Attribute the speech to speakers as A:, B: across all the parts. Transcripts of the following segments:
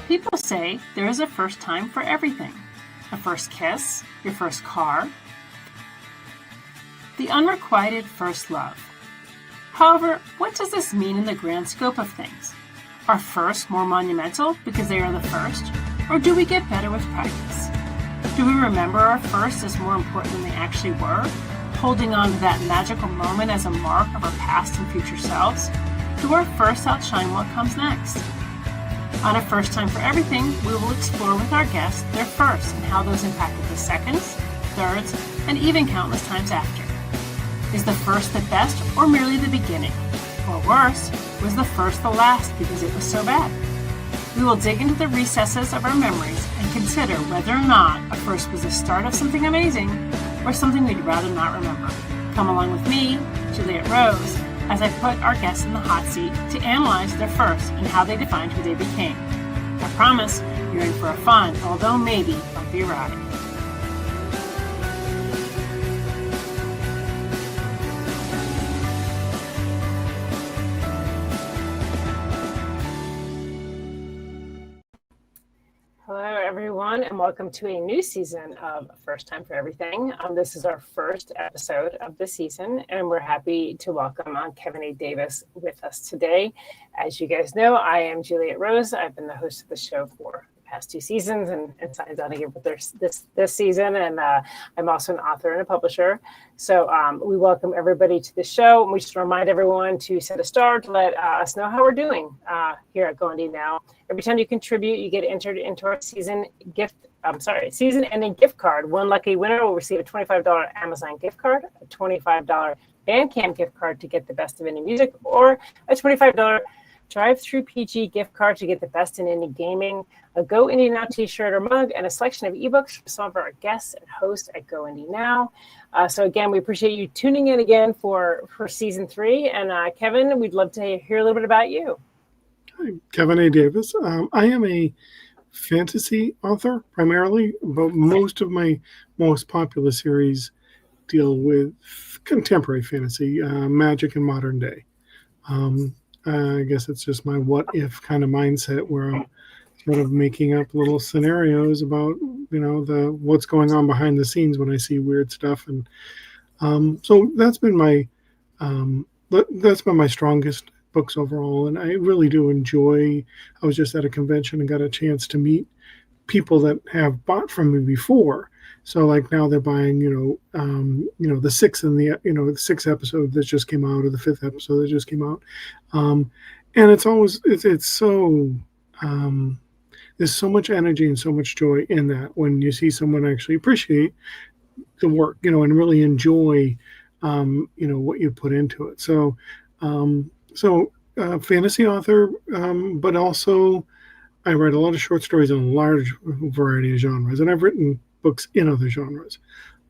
A: People say there is a first time for everything. A first kiss, your first car, the unrequited first love. However, what does this mean in the grand scope of things? Are firsts more monumental because they are the first, or do we get better with practice? Do we remember our firsts as more important than they actually were, holding on to that magical moment as a mark of our past and future selves? Do our firsts outshine what comes next? On A First Time for Everything, we will explore with our guests their firsts and how those impacted the seconds, thirds, and even countless times after. Is the first the best or merely the beginning? Or worse, was the first the last because it was so bad? We will dig into the recesses of our memories and consider whether or not a first was the start of something amazing or something we'd rather not remember. Come along with me, Juliet Rose, as I put our guests in the hot seat to analyze their firsts and how they defined who they became. I promise you're in for a fun, although maybe bumpy ride. Hello, everyone, and welcome to a new season of First Time for Everything. This is our first episode of the season, and we're happy to welcome Kevin A. Davis with us today. As you guys know, I am Juliet Rose. I've been the host of the show for the past two seasons and signed on again with this season, and I'm also an author and a publisher. So we welcome everybody to the show, and we just remind everyone to set a star to let us know how we're doing here at Go Indie Now. Every time you contribute, you get entered into our season-ending gift card. One lucky winner will receive a $25 Amazon gift card, a $25 Bandcamp gift card to get the best of indie music, or a $25 Drive-Thru PG gift card to get the best in indie gaming, a Go Indie Now t-shirt or mug, and a selection of ebooks from some of our guests and hosts at Go Indie Now. So again, we appreciate you tuning in again for season 3. And Kevin, we'd love to hear a little bit about you.
B: Hi, Kevin A. Davis. I am a fantasy author primarily, but most of my most popular series deal with contemporary fantasy, magic and modern day. I guess it's just my what if kind of mindset where I'm sort of making up little scenarios about, what's going on behind the scenes when I see weird stuff. And so that's been my strongest books overall, and I really do enjoy. I was just at a convention and got a chance to meet people that have bought from me before. So like now they're buying, the sixth episode that just came out, or the 5th episode that just came out, and it's so there's so much energy and so much joy in that when you see someone actually appreciate the work, and really enjoy, what you put into it. So. Fantasy author, but also I write a lot of short stories in a large variety of genres, and I've written books in other genres.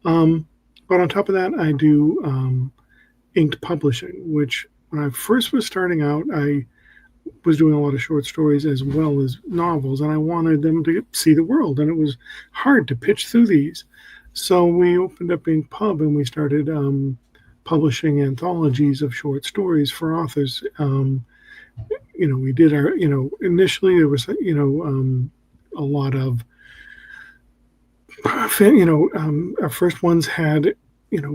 B: But on top of that, I do inked publishing, which when I first was starting out, I was doing a lot of short stories as well as novels, and I wanted them to see the world, and it was hard to pitch through these. So we opened up Ink Pub, and we started publishing anthologies of short stories for authors. We did our, initially there was, a lot of, our first ones had,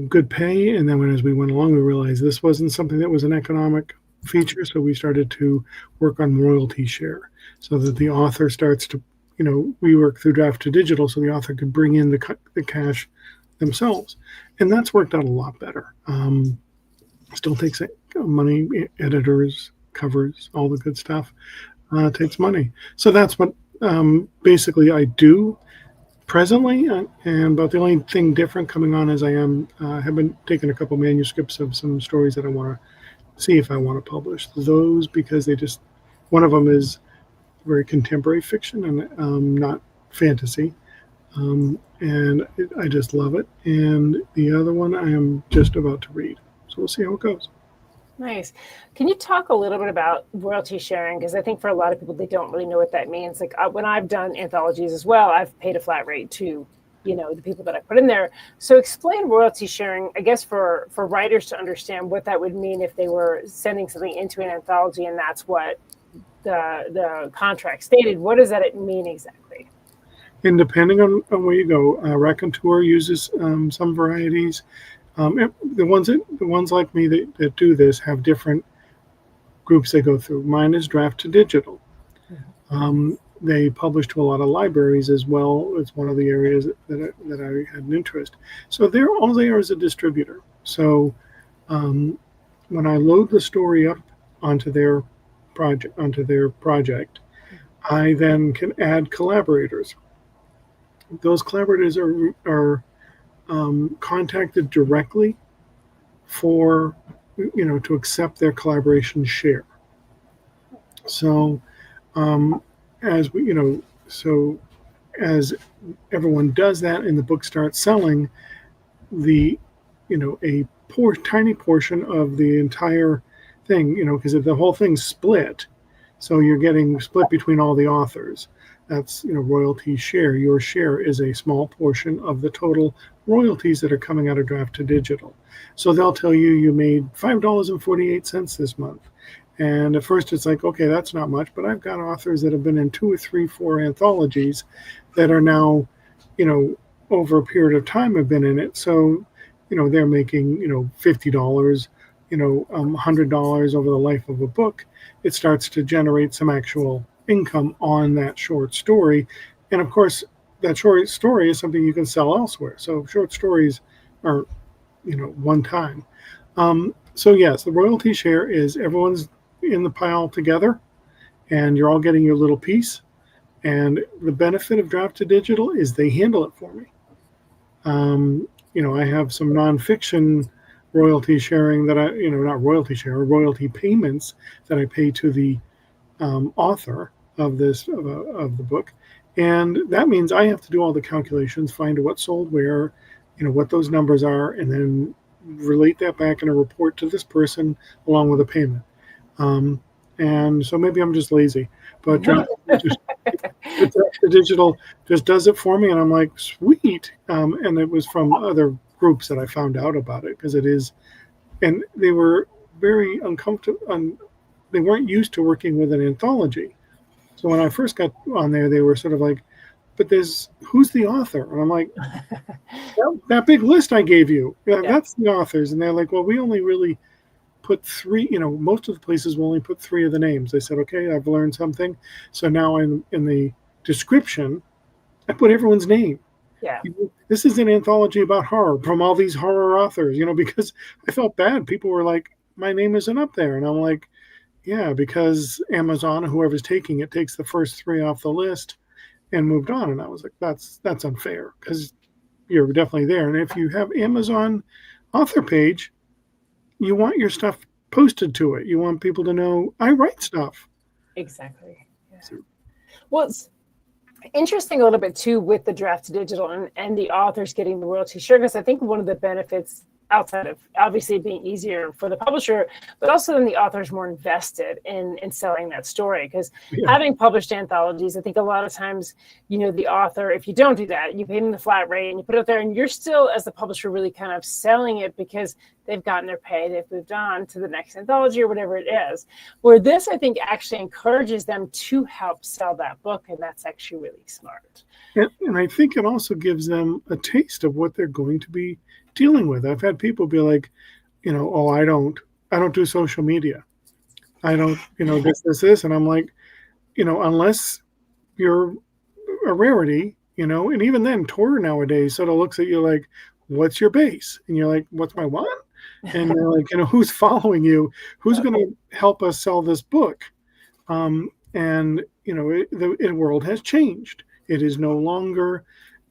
B: good pay. And then as we went along, we realized this wasn't something that was an economic feature. So we started to work on royalty share so that the author starts to, we work through draft to digital so the author could bring in the cash themselves, and that's worked out a lot better. Still takes money, editors, covers, all the good stuff. Takes money. So that's what basically I do presently, and about the only thing different coming on is I have been taking a couple manuscripts of some stories that I want to see if I want to publish those, because one of them is very contemporary fiction and not fantasy. And I just love it. And the other one I am just about to read. So we'll see how it goes.
A: Nice. Can you talk a little bit about royalty sharing? Because I think for a lot of people, they don't really know what that means. Like when I've done anthologies as well, I've paid a flat rate to, the people that I put in there. So explain royalty sharing, I guess, for writers to understand what that would mean if they were sending something into an anthology and that's what the contract stated, what does that mean exactly?
B: And depending on where you go, Raconteur uses some varieties. The ones like me that do this have different groups they go through. Mine is draft to digital. They publish to a lot of libraries as well. It's one of the areas that I had an interest. So all they are is a distributor. So when I load the story up onto their project, I then can add collaborators. Those collaborators are contacted directly for to accept their collaboration share. So as everyone does that and the book starts selling, a tiny portion of the entire thing, because if the whole thing's split, so you're getting split between all the authors, that's royalty share. Your share is a small portion of the total royalties that are coming out of draft to digital. So they'll tell you made $5.48 this month. And at first it's like, okay, that's not much, but I've got authors that have been in 2 or 3, 4 anthologies that are now, over a period of time have been in it. So, they're making, $50, $100 over the life of a book. It starts to generate some actual income on that short story. And of course, that short story is something you can sell elsewhere. So short stories are, one time. So yes, the royalty share is everyone's in the pile together and you're all getting your little piece. And the benefit of draft to digital is they handle it for me. I have some nonfiction royalty sharing that not royalty share, royalty payments that I pay to the author of the book. And that means I have to do all the calculations, find what sold where, what those numbers are, and then relate that back in a report to this person along with a payment. And so maybe I'm just lazy, but the digital just does it for me. And I'm like, sweet. And it was from other groups that I found out about it because it is, and they were very uncomfortable. They weren't used to working with an anthology. So when I first got on there, they were sort of like, but who's the author? And I'm like, that big list I gave you, that's the authors. And they're like, well, we only really put 3, most of the places will only put 3 of the names. They said, okay, I've learned something. So now in the description, I put everyone's name.
A: Yeah.
B: This is an anthology about horror from all these horror authors, because I felt bad. People were like, my name isn't up there. And I'm like, yeah, because Amazon, whoever's taking it, takes the first 3 off the list and moved on. And I was like, that's unfair because you're definitely there. And if you have Amazon author page, you want your stuff posted to it. You want people to know I write stuff.
A: Exactly. Yeah. Well, it's interesting a little bit too with the draft to digital and the authors getting the royalty share, because I think one of the benefits outside of obviously being easier for the publisher, but also then the author is more invested in selling that story. Because having published anthologies, I think a lot of times, the author, if you don't do that, you pay them the flat rate and you put it out there and you're still, as the publisher, really kind of selling it because they've gotten their pay, they've moved on to the next anthology or whatever it is. Where this, I think, actually encourages them to help sell that book. And that's actually really smart.
B: And I think it also gives them a taste of what they're going to be dealing with. I've had people be like, oh, I don't do social media. I don't, this. And I'm like, unless you're a rarity, and even then Tor nowadays sort of looks at you like, what's your base? And you're like, what's my what? And they're like, who's following you? Who's going to help us sell this book? The world has changed. It is no longer,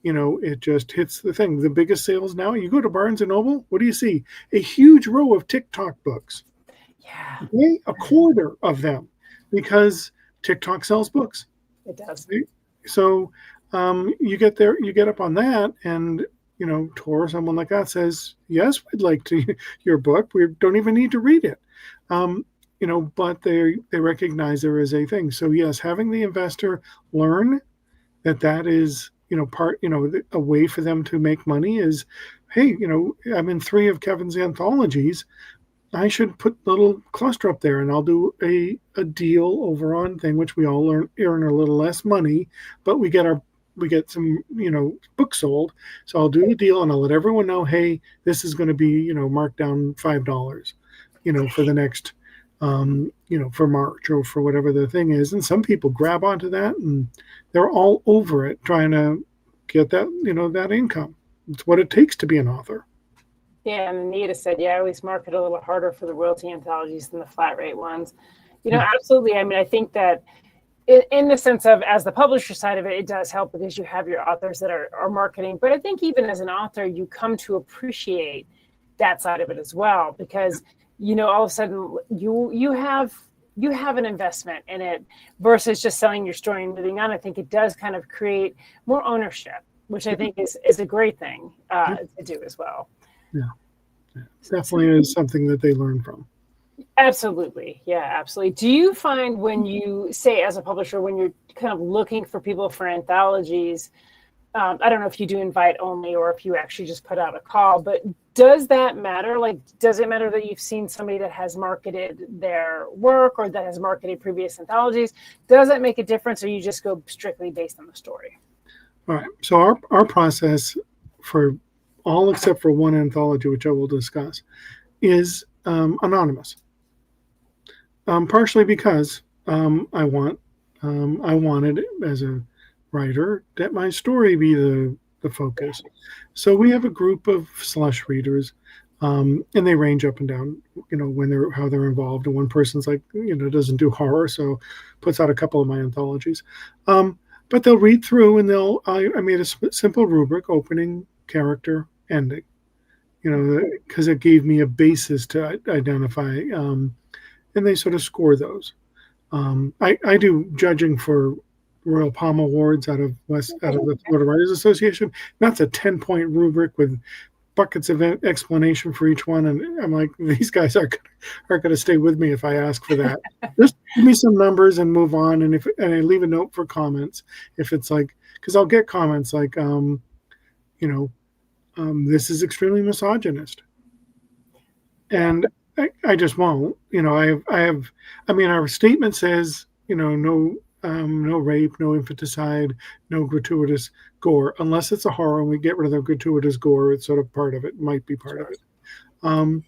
B: it just hits the thing. The biggest sales now, you go to Barnes & Noble, what do you see? A huge row of TikTok books.
A: Yeah.
B: Okay? A quarter of them, because TikTok sells books.
A: It does.
B: So you get there, you get up on that, and, Tor, someone like that says, yes, we'd like your book. We don't even need to read it. But they recognize there is a thing. So yes, having the investor learn that is, a way for them to make money is, hey, I'm in 3 of Kevin's anthologies. I should put a little cluster up there, and I'll do a deal over on thing, which we all earn a little less money, but we get some, books sold. So I'll do the deal, and I'll let everyone know, hey, this is going to be, marked down $5, for the next, for March or for whatever the thing is. And some people grab onto that, and they're all over it, trying to get that, that income. It's what it takes to be an author.
A: Yeah, and Anita said, yeah, I always market a little harder for the royalty anthologies than the flat rate ones. Absolutely. I mean, I think that in the sense of, as the publisher side of it, it does help because you have your authors that are marketing. But I think even as an author, you come to appreciate that side of it as well, because, all of a sudden you have an investment in it versus just selling your story and moving on. I think it does kind of create more ownership, which I think is a great thing to do as well.
B: Yeah, definitely is something that they learn from.
A: Absolutely. Yeah, absolutely. Do you find when you say, as a publisher, when you're kind of looking for people for anthologies, I don't know if you do invite only or if you actually just put out a call, but does that matter? Like, does it matter that you've seen somebody that has marketed their work or that has marketed previous anthologies? Does that make a difference, or you just go strictly based on the story?
B: All right. So our process for all except for one anthology, which I will discuss, is anonymous. Partially because I wanted, as a writer, that my story be the focus. So we have a group of slush readers, and they range up and down, how they're involved. And one person's like, doesn't do horror, so puts out a couple of my anthologies. But they'll read through, and I made a simple rubric: opening, character, ending. Because it gave me a basis to identify. And they sort of score those. I do judging for Royal Palm Awards out of the Florida Writers Association. That's a 10-point rubric with buckets of explanation for each one. And I'm like, these guys aren't going to stay with me if I ask for that. Just give me some numbers and move on. And I leave a note for comments if it's like, because I'll get comments like, this is extremely misogynist, and I just won't. Our statement says, no rape, no infanticide, no gratuitous gore, unless it's a horror and we get rid of the gratuitous gore. It's sort of part of it, might be part of it.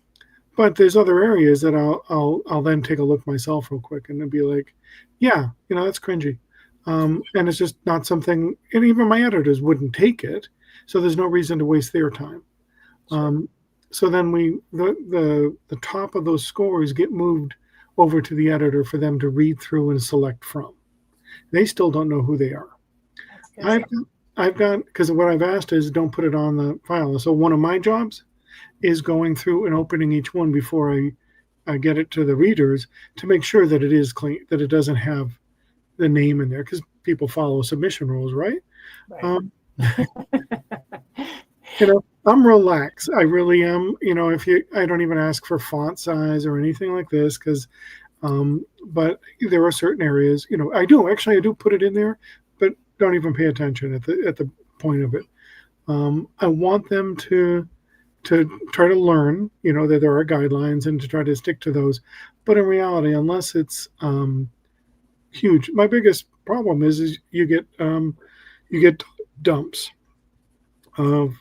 B: But there's other areas that I'll then take a look myself real quick and then be like, yeah, that's cringy. And it's just not something, and even my editors wouldn't take it. So there's no reason to waste their time. So then the top of those scores get moved over to the editor for them to read through and select from. They still don't know who they are. I've got, because what I've asked is don't put it on the file. So one of my jobs is going through and opening each one before I get it to the readers to make sure that it is clean, that it doesn't have the name in there, because people follow submission rules, right? I'm relaxed. I really am. I don't even ask for font size or anything like this, because, but there are certain areas, I do put it in there, but don't even pay attention at the point of it. I want them to try to learn, that there are guidelines and to try to stick to those. But in reality, unless it's huge, my biggest problem is you get dumps of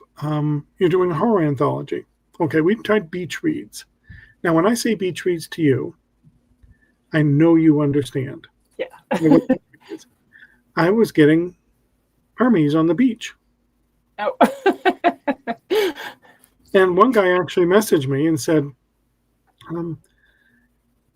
B: you're doing a horror anthology. Okay, we tried beach reads. Now, when I say beach reads to you, I know you understand.
A: Yeah.
B: I was getting Hermes on the beach.
A: Oh.
B: And one guy actually messaged me and said, I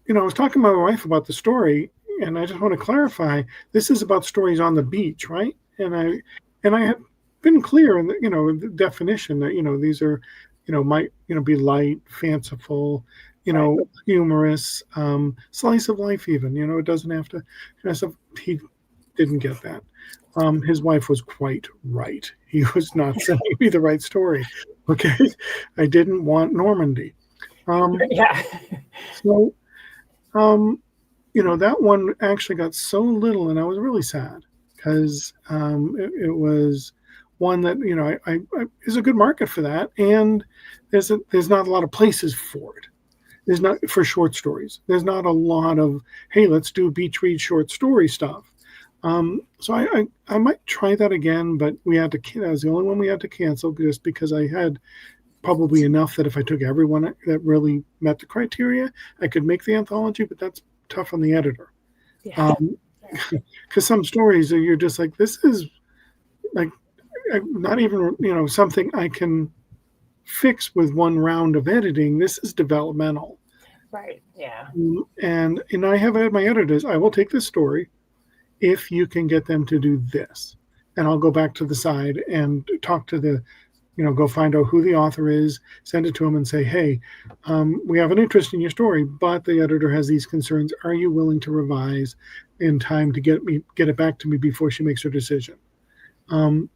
B: was talking to my wife about the story, and I just want to clarify, this is about stories on the beach, right? And I had been clear in the definition that these are might be light, fanciful, humorous, slice of life even. It doesn't have to. So he didn't get that. His wife was quite right. He was not sending me the right story. Okay, I didn't want Normandy.
A: Yeah.
B: So, that one actually got so little, and I was really sad because it was one that I is a good market for that, and there's not a lot of places for it. There's not for short stories. There's not a lot of, hey, let's do beach read short story stuff. So I might try that again, but we had to. That was the only one we had to cancel just because I had probably enough that if I took everyone that really met the criteria, I could make the anthology. But that's tough on the editor.
A: Yeah.
B: Because some stories you're just like, this is like not even something I can fix with one round of editing. This is developmental.
A: Right. Yeah.
B: And I have had my editors, I will take this story if you can get them to do this. And I'll go back to the side and talk to the, go find out who the author is, send it to them and say, hey, we have an interest in your story, but the editor has these concerns. Are you willing to revise in time to get it back to me before she makes her decision? And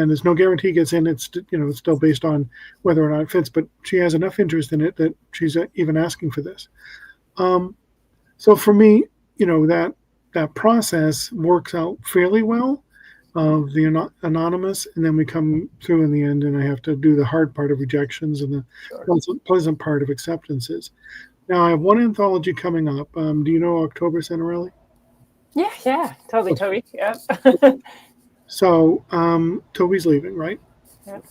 B: there's no guarantee it gets in. It's it's still based on whether or not it fits, but she has enough interest in it that she's even asking for this. So for me, that process works out fairly well, the anonymous, and then we come through in the end, and I have to do the hard part of rejections and the pleasant part of acceptances. Now I have one anthology coming up. Do you know October Centerelli?
A: Yeah, totally,
B: Okay.
A: Toby. Yeah.
B: So Toby's leaving, right?
A: Yep.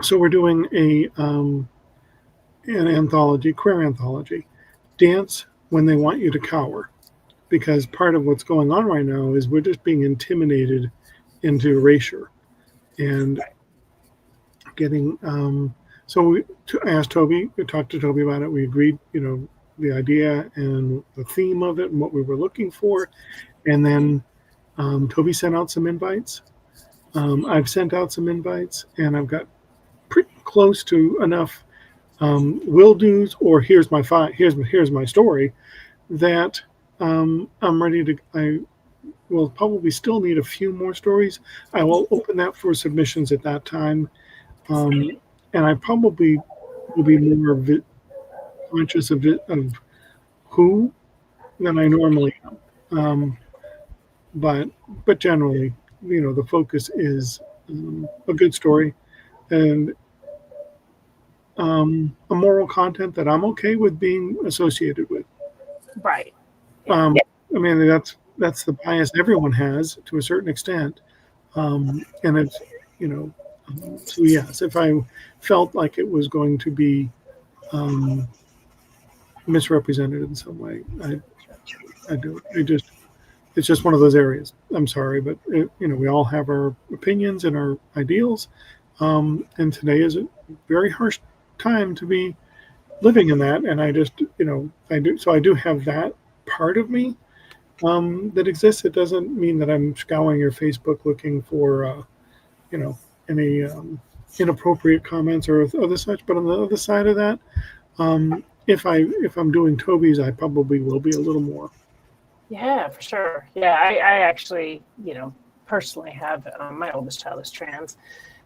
B: So we're doing an anthology, queer anthology, Dance When They Want You to Cower, because part of what's going on right now is we're just being intimidated into erasure and getting. So I asked Toby, we talked to Toby about it. We agreed, the idea and the theme of it and what we were looking for, and then Toby sent out some invites. I've sent out some invites, and I've got pretty close to enough will do's or here's my story that I'm ready to. I will probably still need a few more stories. I will open that for submissions at that time, and I probably will be more conscious of who than I normally am. But generally, the focus is a good story and a moral content that I'm okay with being associated with.
A: Right.
B: I mean, that's the bias everyone has to a certain extent, and it's so yes, if I felt like it was going to be misrepresented in some way, I do. It's just one of those areas. I'm sorry, but we all have our opinions and our ideals, and today is a very harsh time to be living in that. And I just, I do. So I do have that part of me that exists. It doesn't mean that I'm scouring your Facebook looking for, any inappropriate comments or other such. But on the other side of that, if I'm doing Toby's, I probably will be a little more.
A: Yeah, for sure. Yeah, I actually, personally have my oldest child is trans.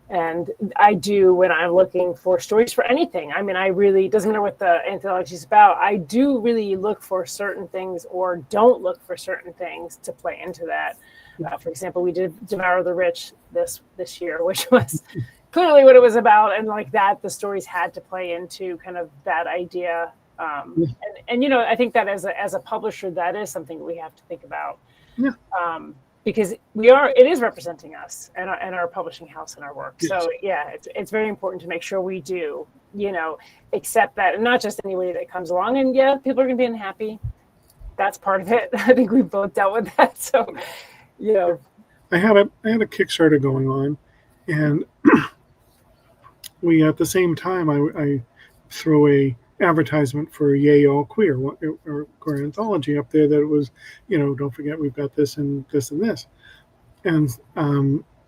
A: And I do, when I'm looking for stories for anything, I mean, I really, doesn't matter what the anthology is about, I do really look for certain things or don't look for certain things to play into that. For example, we did Devour the Rich this year, which was clearly what it was about. And like that, the stories had to play into kind of that idea. And I think that as a publisher, that is something we have to think about. Yeah. Because it is representing us and our publishing house and our work. Yes. So yeah, it's very important to make sure we do, accept that, and not just anybody that comes along. And yeah, people are going to be unhappy. That's part of it. I think we've both dealt with that. So,
B: I had a Kickstarter going on, and we at the same time I threw a advertisement for Yay All Queer or Queer Anthology up there that it was, don't forget we've got this and this and this. And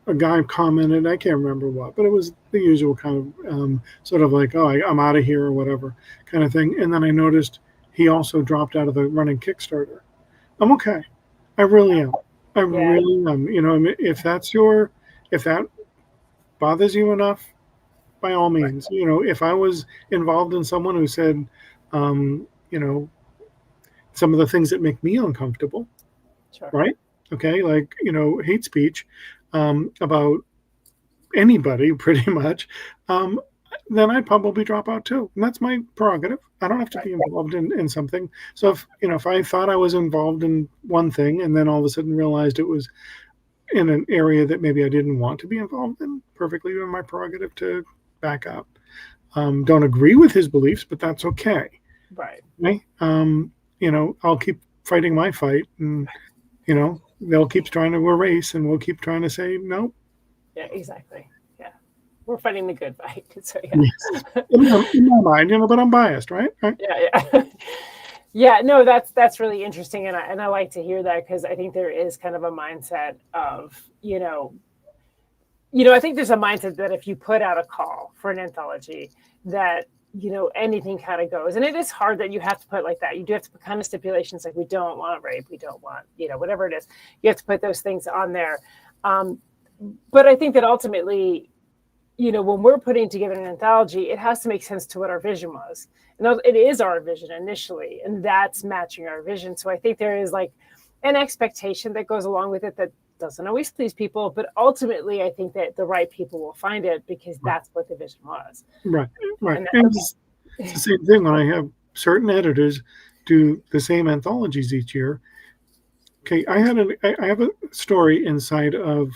B: a guy commented, I can't remember what, but it was the usual kind of sort of like, oh, I'm out of here or whatever kind of thing. And then I noticed he also dropped out of the running Kickstarter. I'm okay. I really am. I really am. If that bothers you enough, by all means, if I was involved in someone who said, some of the things that make me uncomfortable, sure. Right? Okay. Like, hate speech about anybody pretty much. then I'd probably drop out too. And that's my prerogative. I don't have to be involved in something. So if I thought I was involved in one thing and then all of a sudden realized it was in an area that maybe I didn't want to be involved in, perfectly in my prerogative to back up. Don't agree with his beliefs, but that's okay.
A: Right.
B: Okay? I'll keep fighting my fight, and they'll keep trying to erase, and we'll keep trying to say no.
A: Yeah, exactly. Yeah, we're fighting the good fight. So yeah.
B: Yes. In my mind, but I'm biased, right?
A: Yeah. Yeah, no, that's really interesting, and I like to hear that, because I think there is kind of a mindset of, I think there's a mindset that if you put out a call for an anthology, that anything kind of goes, and it is hard that you have to put like that. You do have to put kind of stipulations, like we don't want rape, we don't want whatever it is. You have to put those things on there, but I think that ultimately, when we're putting together an anthology, it has to make sense to what our vision was. And it is our vision initially, and that's matching our vision. So I think there is like an expectation that goes along with it that doesn't always please people, but ultimately I think that the right people will find it, because that's what the vision was.
B: Right. And it's the same thing when I have certain editors do the same anthologies each year. Okay, I have a story inside of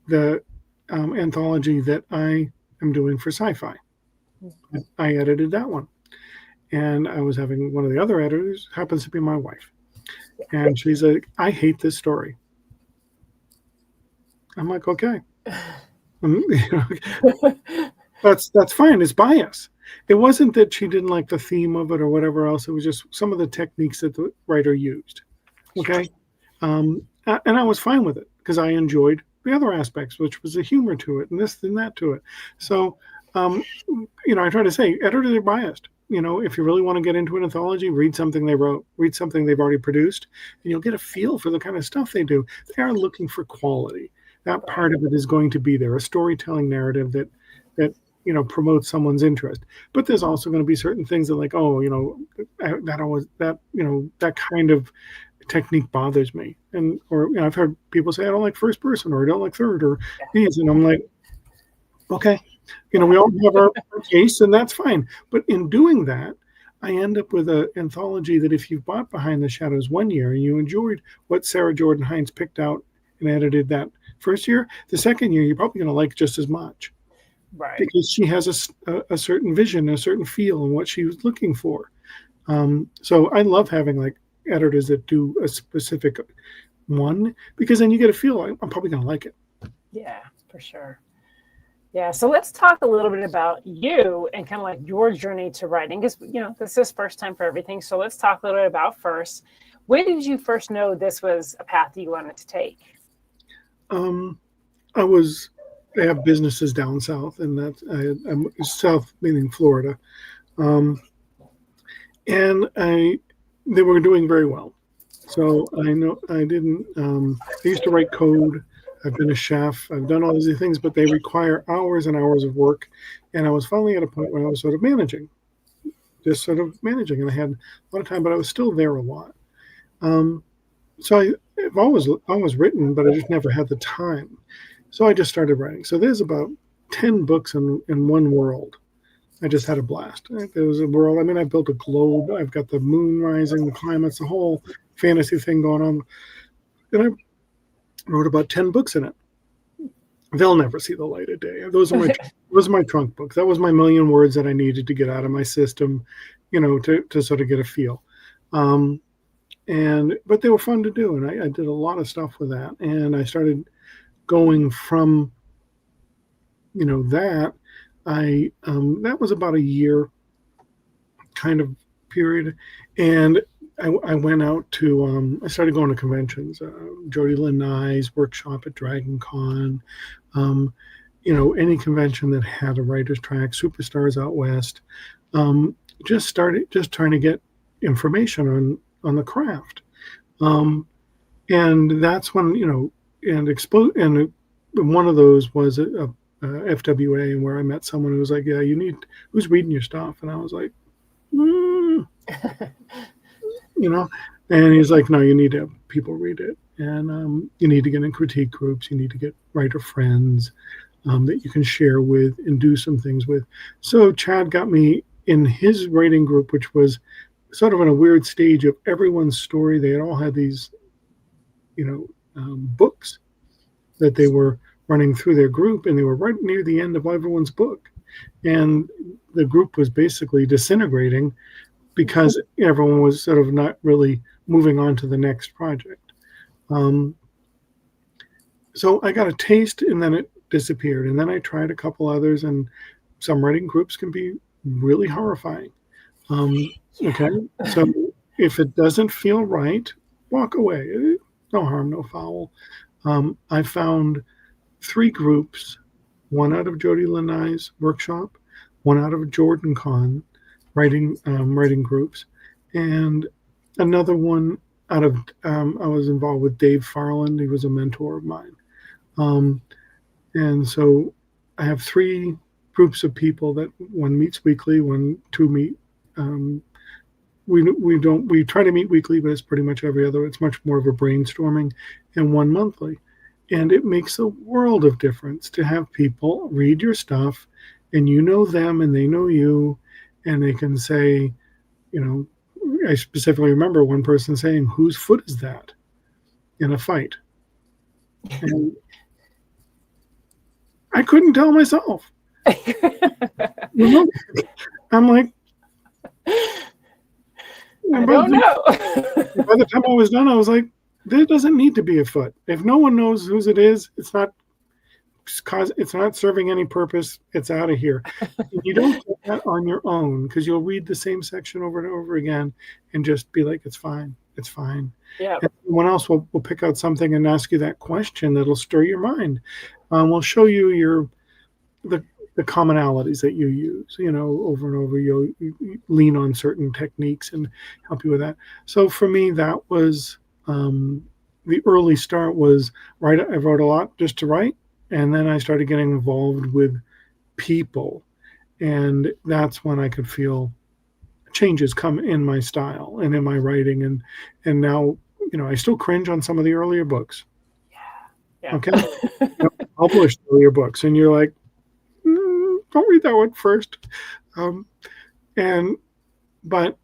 B: the anthology that I am doing for sci-fi. I edited that one, and I was having one of the other editors, happens to be my wife, and she's like, I hate this story. I'm like, okay. That's fine. It's bias. It wasn't that she didn't like the theme of it or whatever else. It was just some of the techniques that the writer used. Okay. And I was fine with it, because I enjoyed the other aspects, which was the humor to it and this and that to it. So, I try to say editors are biased. If you really want to get into an anthology, read something they wrote, read something they've already produced, and you'll get a feel for the kind of stuff they do. They are looking for quality. That part of it is going to be there, a storytelling narrative that promotes someone's interest. But there's also going to be certain things that, like, that kind of technique bothers me, or I've heard people say I don't like first person, or I don't like third, or these, and I'm like, okay, we all have our case, and that's fine. But in doing that, I end up with an anthology that if you've bought Behind the Shadows one year and you enjoyed what Sarah Jordan Hines picked out and edited that first year, the second year you're probably going to like just as much,
A: right?
B: Because she has a certain vision, a certain feel, and what she was looking for. So I love having like editors that do a specific one, because then you get a feel. I'm probably going to like it.
A: Yeah, for sure. Yeah, so let's talk a little bit about you and kind of like your journey to writing, because this is first time for everything. So let's talk a little bit about first. When did you first know this was a path you wanted to take?
B: I have businesses down south, and I'm south meaning Florida, and they were doing very well. So I used to write code. I've been a chef. I've done all these things, but they require hours and hours of work. And I was finally at a point where I was sort of managing, and I had a lot of time, but I was still there a lot. So I've always written, but I just never had the time. So I just started writing. So there's about 10 books in one world. I just had a blast. There was a world. I mean, I built a globe. I've got the moon rising, the climates, the whole fantasy thing going on. And I wrote about 10 books in it. They'll never see the light of day. Those are my trunk books. That was my million words that I needed to get out of my system, to sort of get a feel. But they were fun to do, and I did a lot of stuff with that. And I started going from, that. That was about a year kind of period, and I went out to, I started going to conventions, Jody Lynn Nye's workshop at Dragon Con, any convention that had a writer's track, Superstars out west, just trying to get information on the craft. And that's when, and one of those was a FWA, where I met someone who was like, yeah, who's reading your stuff? And I was like, and he's like, no, you need to have people read it. And you need to get in critique groups. You need to get writer friends. that you can share with and do some things with. So Chad got me in his writing group, which was sort of in a weird stage of everyone's story. They had all had these, books that they were running through their group, and they were right near the end of everyone's book. And the group was basically disintegrating because everyone was sort of not really moving on to the next project. So I got a taste, and then it disappeared. And then I tried a couple others, and some writing groups can be really horrifying. Okay, so if it doesn't feel right, walk away. No harm, no foul. I found 3 groups, one out of Jody Lanai's workshop, one out of Jordan Con writing groups, and another one out of I was involved with Dave Farland. He was a mentor of mine, and so I have 3 groups of people that one meets weekly, two meet. We try to meet weekly, but it's pretty much every other. It's much more of a brainstorming, and one monthly. And it makes a world of difference to have people read your stuff, and you know them and they know you, and they can say, I specifically remember one person saying, "Whose foot is that?" in a fight. And I couldn't tell myself. I'm like,
A: I don't know.
B: By the time I was done, I was like, there doesn't need to be a foot. If no one knows whose it is, it's not serving any purpose. It's out of here. You don't get that on your own, because you'll read the same section over and over again and just be like, it's fine. It's fine.
A: Yeah.
B: And someone else will pick out something and ask you that question that'll stir your mind. We'll show you the commonalities that you use, over and over. You lean on certain techniques and help you with that. So for me, that was the early start was right. I wrote a lot just to write, and then I started getting involved with people, and that's when I could feel changes come in my style and in my writing, and now I still cringe on some of the earlier books.
A: Yeah.
B: Okay. Published earlier books, and you're like, don't read that one first. But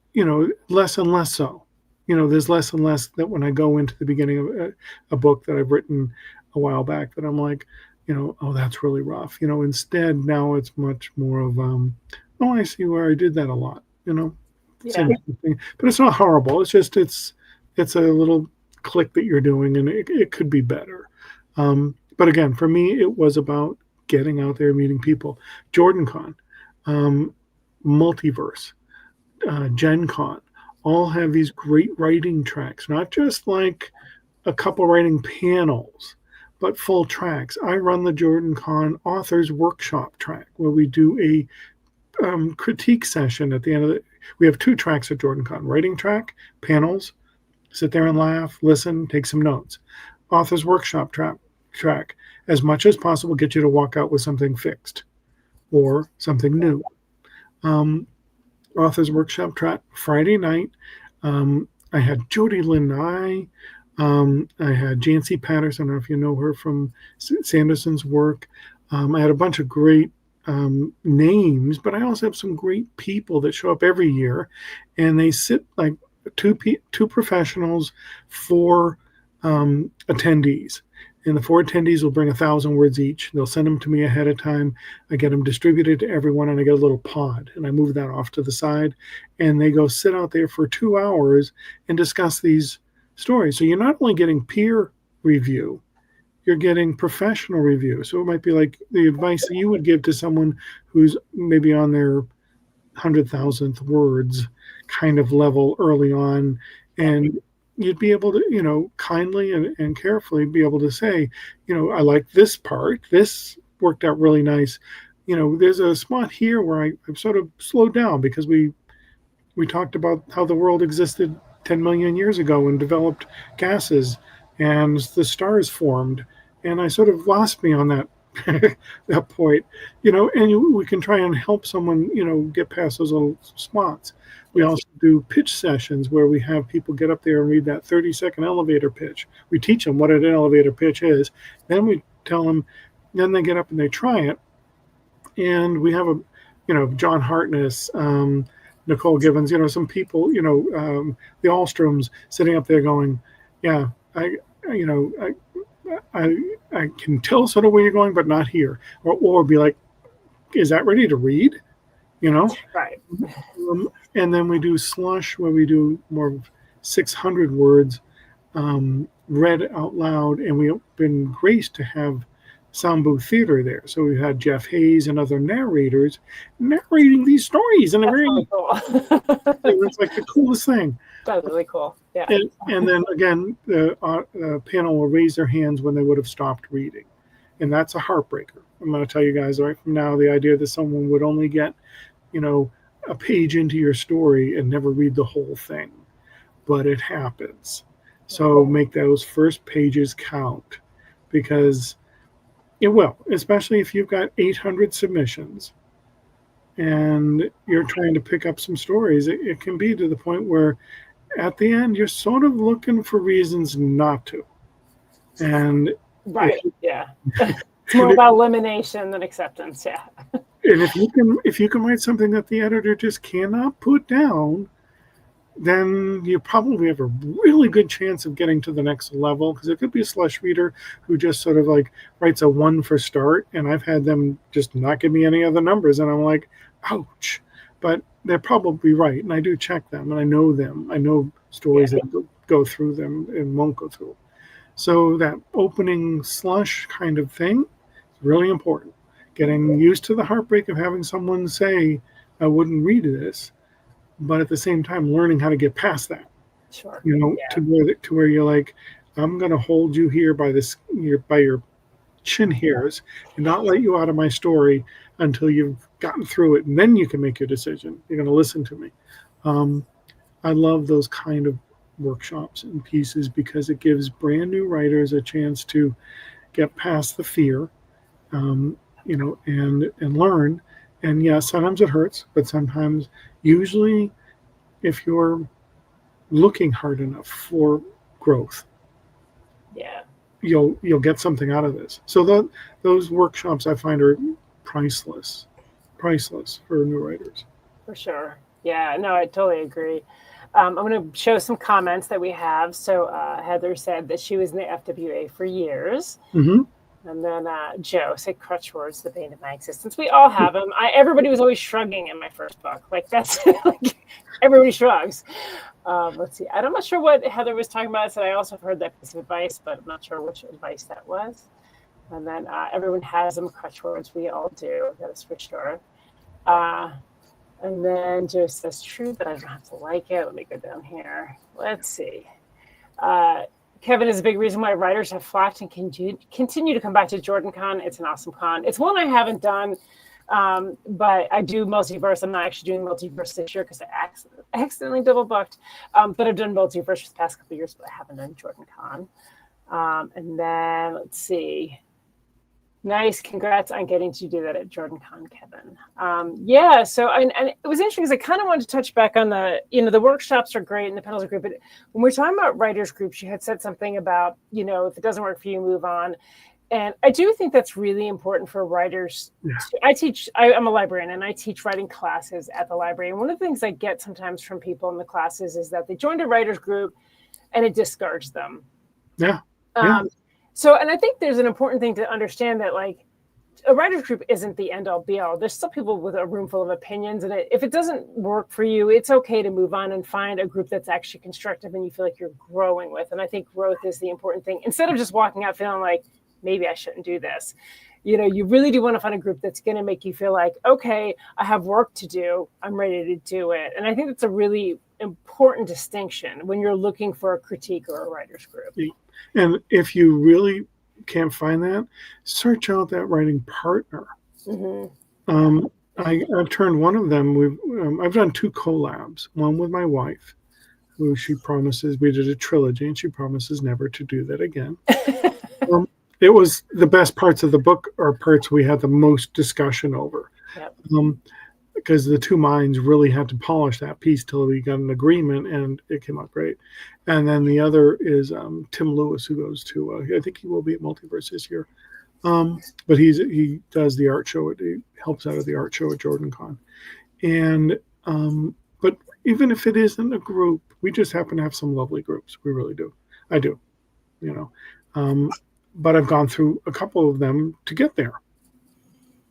B: less and less so. There's less and less that when I go into the beginning of a book that I've written a while back that I'm like, oh, that's really rough. Instead now it's much more of, oh, I see where I did that a lot.
A: Yeah.
B: But it's not horrible. It's just it's a little click that you're doing, and it could be better. But again, for me, it was about getting out there, meeting people. Jordan Con, Multiverse, Gen Con, all have these great writing tracks, not just like a couple writing panels, but full tracks. I run the Jordan Con Authors Workshop track, where we do a critique session at the end of it. We have 2 tracks at Jordan Con: writing track, panels, sit there and laugh, listen, take some notes. Authors Workshop track, as much as possible, get you to walk out with something fixed or something new. Authors Workshop track, Friday night. I had Jody Lanai. I had Jancy Patterson. I don't know if you know her from Sanderson's work. I had a bunch of great names, but I also have some great people that show up every year, and they sit like two professionals, 4 attendees. And the 4 attendees will bring 1,000 words each. They'll send them to me ahead of time. I get them distributed to everyone, and I get a little pod, and I move that off to the side, and they go sit out there for 2 hours and discuss these stories. So you're not only getting peer review, you're getting professional review. So it might be like the advice that you would give to someone who's maybe on their 100,000th words kind of level early on, and you'd be able to, kindly and carefully be able to say, I like this part. This worked out really nice. There's a spot here where I've sort of slowed down because we talked about how the world existed 10 million years ago and developed gases, and the stars formed. And I sort of lost me on that that point, and we can try and help someone, get past those little spots. We also do pitch sessions where we have people get up there and read that 30-second elevator pitch. We teach them what an elevator pitch is. Then we tell them, Then they get up and they try it. And we have John Hartness, Nicole Gibbons, some people, the Allstroms sitting up there going, yeah, I can tell sort of where you're going, but not here. Or be like, is that ready to read?
A: Right.
B: And then we do Slush, where we do more 600 words read out loud, and we've been graced to have sound booth theater there. So we've had Jeff Hayes and other narrators narrating these stories, and
A: really cool.
B: It's like the coolest thing.
A: That's really cool. Yeah.
B: And then again, the panel will raise their hands when they would have stopped reading, and that's a heartbreaker. I'm going to tell you guys right from now, the idea that someone would only get, a page into your story and never read the whole thing, but it happens. So make those first pages count, because it will, especially if you've got 800 submissions and you're trying to pick up some stories. It can be to the point where at the end you're sort of looking for reasons not to. And
A: right, yeah. It's more about elimination than acceptance, yeah.
B: And if you can write something that the editor just cannot put down, then you probably have a really good chance of getting to the next level, because it could be a slush reader who just sort of like writes a 1 for start, and I've had them just not give me any other numbers, and I'm like, ouch. But they're probably right, and I do check them, and I know them. I know stories that go through them and won't go through. So that opening slush kind of thing is really important. Getting used to the heartbreak of having someone say, I wouldn't read this, but at the same time learning how to get past that.
A: Sure.
B: To where you're like, I'm going to hold you here by your chin hairs and not let you out of my story until you've gotten through it, and then you can make your decision. You're going to listen to me. I love those kind of workshops and pieces, because it gives brand new writers a chance to get past the fear, and learn. And yeah, sometimes it hurts, but sometimes, usually, if you're looking hard enough for growth, you'll get something out of this. So those workshops I find are priceless for new writers.
A: For sure. Yeah, no, I totally agree. I'm going to show some comments that we have. So Heather said that she was in the FWA for years.
B: Mm-hmm.
A: And then Joe said, crutch words, the bane of my existence. We all have them. Everybody was always shrugging in my first book. Like, that's like, everybody shrugs. Let's see. I'm not sure what Heather was talking about. I said I also heard that piece of advice, but I'm not sure which advice that was. And then everyone has them, crutch words. We all do. That is for sure. And then Joe says, true, but I don't have to like it. Let me go down here. Let's see. Kevin is a big reason why writers have flocked and continue to come back to JordanCon. It's an awesome con. It's one I haven't done, but I do multiverse. I'm not actually doing multiverse this year because I accidentally double booked. But I've done multiverse for the past couple of years, but I haven't done JordanCon. And then let's see. Nice. Congrats on getting to do that at JordanCon, Kevin. So and it was interesting because I kind of wanted to touch back on the workshops are great and the panels are great, but when we're talking about writers groups, you had said something about, if it doesn't work for you, move on. And I do think that's really important for writers. Yeah. I'm a librarian and I teach writing classes at the library. And one of the things I get sometimes from people in the classes is that they joined a writers group and it discouraged them.
B: Yeah.
A: And I think there's an important thing to understand that, like, a writer's group isn't the end all be all. There's still people with a room full of opinions, and if it doesn't work for you, it's okay to move on and find a group that's actually constructive and you feel like you're growing with. And I think growth is the important thing. Instead of just walking out feeling like, maybe I shouldn't do this. You really do want to find a group that's going to make you feel like, okay, I have work to do. I'm ready to do it. And I think that's a really important distinction when you're looking for a critique or a writer's group.
B: And if you really can't find that, search out that writing partner. Mm-hmm. I've turned one of them. I've done 2 collabs. One with my wife, who she promises, we did a trilogy, and she promises never to do that again. It was the best parts of the book are parts we had the most discussion over. Yep. Because the 2 minds really had to polish that piece till we got an agreement, and it came out great. And then the other is Tim Lewis, who goes to, I think he will be at Multiverse this year. But he does the art show. He helps out at the art show at JordanCon. And but even if it isn't a group, we just happen to have some lovely groups. We really do. I do, you know. But I've gone through a couple of them to get there.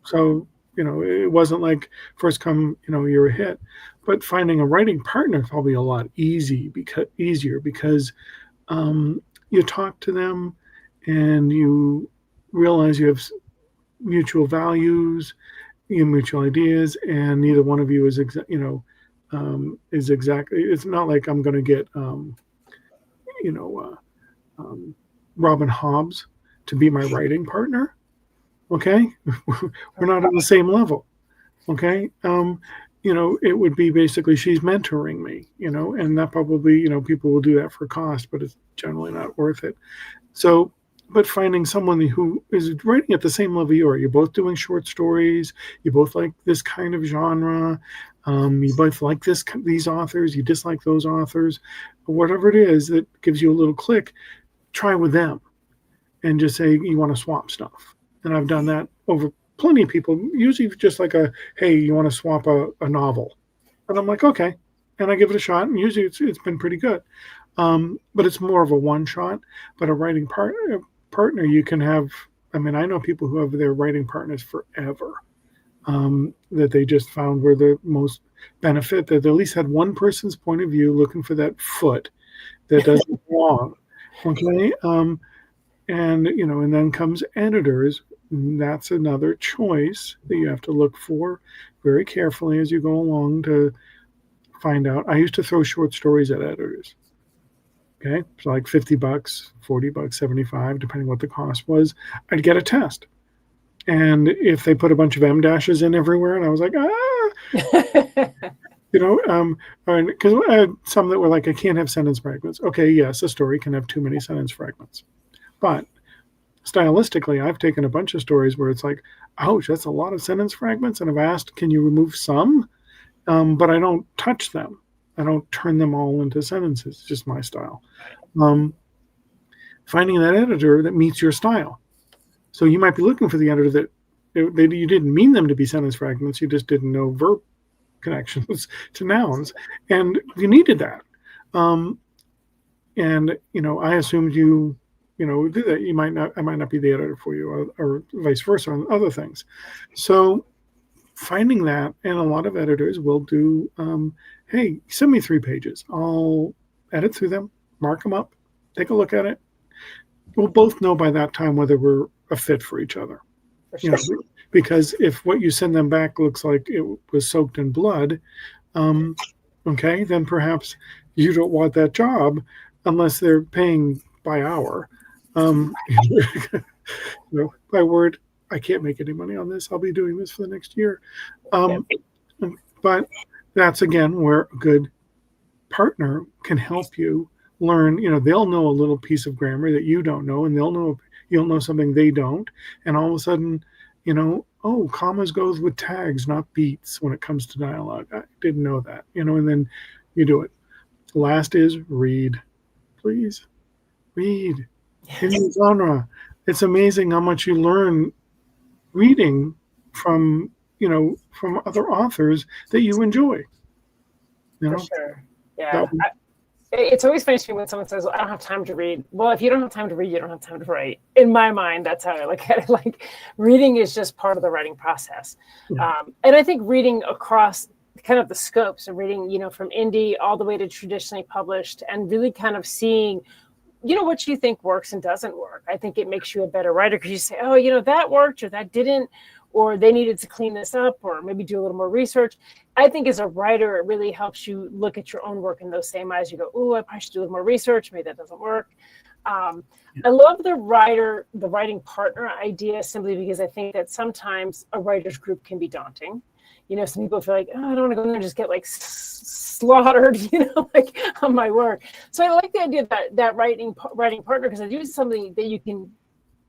B: So, you know, it wasn't like first come, you know, you're a hit. But finding a writing partner is probably a lot easier because you talk to them and you realize you have mutual values, mutual ideas, and neither one of you is exactly. It's not like I'm going to get Robin Hobbs to be my writing partner. Okay, we're not on the same level. Okay, it would be basically she's mentoring me, and that probably, people will do that for cost, but it's generally not worth it. So, but finding someone who is writing at the same level you are, you're both doing short stories, you both like this kind of genre, you both like these authors, you dislike those authors, whatever it is that gives you a little click, try with them and just say you want to swap stuff. And I've done that over plenty of people, usually just like hey, you want to swap a novel? And I'm like, okay. And I give it a shot, and usually it's been pretty good. But it's more of a one shot. But a writing partner, you can have, I know people who have their writing partners forever, that they just found were the most benefit, that they at least had one person's point of view looking for that foot that doesn't belong. Okay. And then comes editors. That's another choice that you have to look for very carefully as you go along to find out. I used to throw short stories at editors. Okay, so like $50, $40, 75, depending what the cost was. I'd get a test, and if they put a bunch of M dashes in everywhere, and I was like, because I had some that were like, I can't have sentence fragments. Okay, yes, a story can have too many sentence fragments, but stylistically, I've taken a bunch of stories where it's like, ouch, that's a lot of sentence fragments. And I've asked, can you remove some? But I don't touch them. I don't turn them all into sentences. It's just my style. Finding that editor that meets your style. So you might be looking for the editor that you didn't mean them to be sentence fragments. You just didn't know verb connections to nouns. And you needed that. I assumed you do that. I might not be the editor for you, or vice versa on other things. So finding that, and a lot of editors will do, hey, send me 3 pages. I'll edit through them, mark them up, take a look at it. We'll both know by that time whether we're a fit for each other. For sure. Because if what you send them back looks like it was soaked in blood, okay, then perhaps you don't want that job unless they're paying by hour. By word, I can't make any money on this. I'll be doing this for the next year. But that's again where a good partner can help you learn. They'll know a little piece of grammar that you don't know, and you'll know something they don't. And all of a sudden, commas goes with tags, not beats when it comes to dialogue. I didn't know that, and then you do it. Last is read. Please read. In the genre, it's amazing how much you learn reading from other authors that you enjoy.
A: For sure. Yeah. It's always funny to me when someone says, well, I don't have time to read. Well, if you don't have time to read, you don't have time to write. In my mind, that's how I look at it. Like, reading is just part of the writing process. Yeah. And I think reading across kind of the scopes of reading, from indie all the way to traditionally published, and really kind of seeing what you think works and doesn't work. I think it makes you a better writer because you say, oh, that worked or that didn't, or they needed to clean this up or maybe do a little more research. I think as a writer, it really helps you look at your own work in those same eyes. You go, oh, I probably should do a little more research. Maybe that doesn't work. I love the writing partner idea simply because I think that sometimes a writer's group can be daunting. Some people feel like, oh, I don't want to go in there and just get like slaughtered, like on my work. So I like the idea of that writing partner, because I do something that you can,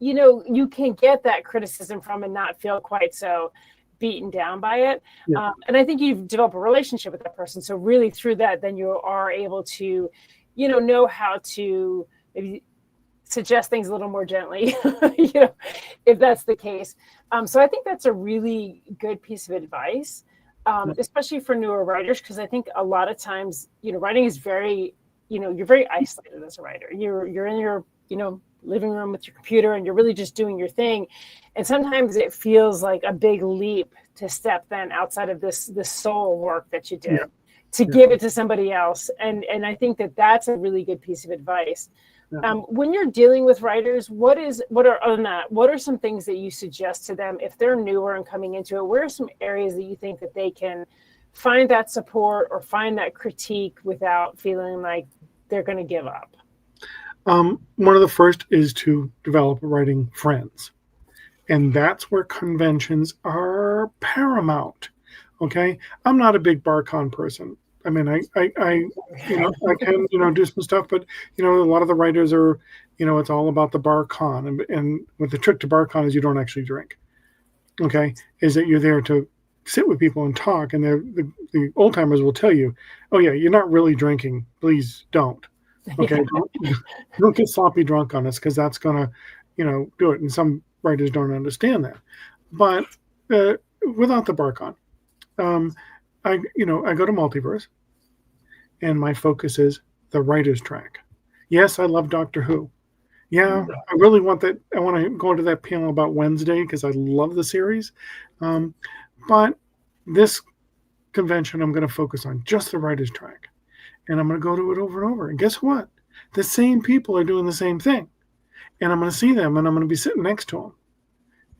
A: you can get that criticism from and not feel quite so beaten down by it. Yeah. And I think you've developed a relationship with that person. So really through that, then you are able to, know how to maybe suggest things a little more gently, you know, if that's the case. So I think that's a really good piece of advice, especially for newer writers, because I think a lot of times, you know, writing is very, you know, you're very isolated as a writer. You're in your, you know, living room with your computer and you're really just doing your thing. And sometimes it feels like a big leap to step then outside of this soul work that you did to give it to somebody else. And I think that that's a really good piece of advice. When you're dealing with writers, what are some things that you suggest to them if they're newer and coming into it? Where are some areas that you think that they can find that support or find that critique without feeling like they're going to give up?
B: One of the first is to develop writing friends. And that's where conventions are paramount. Okay. I'm not a big BarCon person. I mean, I you know, I can, you know, do some stuff, but, you know, a lot of the writers are, you know, it's all about the BarCon. And what the trick to BarCon is you don't actually drink. Okay. Is that you're there to sit with people and talk. And the old timers will tell you, oh yeah, you're not really drinking. Please don't. Okay. Don't get sloppy drunk on us, because that's going to, you know, do it. And some writers don't understand that. But without the BarCon, I go to Multiverse, and my focus is the writer's track. Yes, I love Doctor Who. Yeah, I really want that. I want to go to that panel about Wednesday because I love the series. But this convention, I'm going to focus on just the writer's track. And I'm going to go to it over and over. And guess what? The same people are doing the same thing. And I'm going to see them, and I'm going to be sitting next to them.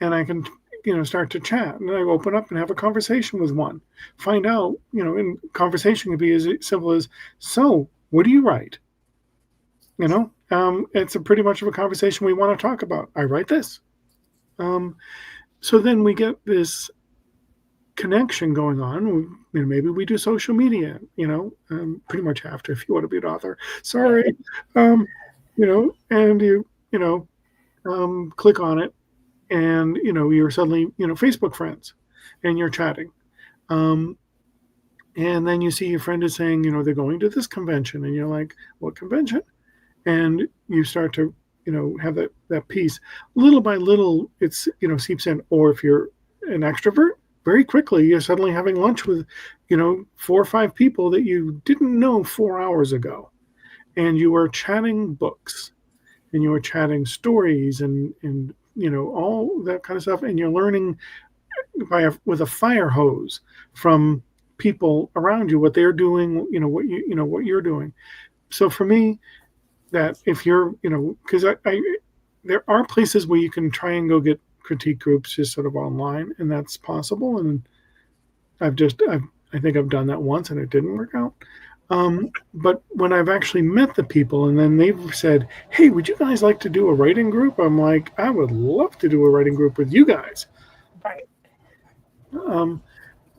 B: And I can, you know, start to chat. And I open up and have a conversation with one. Find out, you know, and conversation could be as simple as, so, what do you write? You know, it's a pretty much of a conversation we want to talk about. I write this. So then we get this connection going on. You know, maybe we do social media, you know, pretty much have to if you want to be an author. Sorry. You know, and you know, click on it, and, you know, you're suddenly, you know, Facebook friends, and you're chatting. And then you see your friend is saying, you know, they're going to this convention, and you're like, what convention? And you start to, you know, have that piece. Little by little, it's, you know, seeps in. Or if you're an extrovert, very quickly, you're suddenly having lunch with, you know, 4 or 5 people that you didn't know 4 hours ago. And you were chatting books, and you were chatting stories, and you know, all that kind of stuff. And you're learning with a fire hose from people around you, what they're doing, you know, what you're doing. So for me, that if you're, you know, because there are places where you can try and go get critique groups just sort of online, and that's possible. And I think I've done that once, and it didn't work out. But when I've actually met the people, and then they've said, hey, would you guys like to do a writing group? I'm like, I would love to do a writing group with you guys.
A: Right.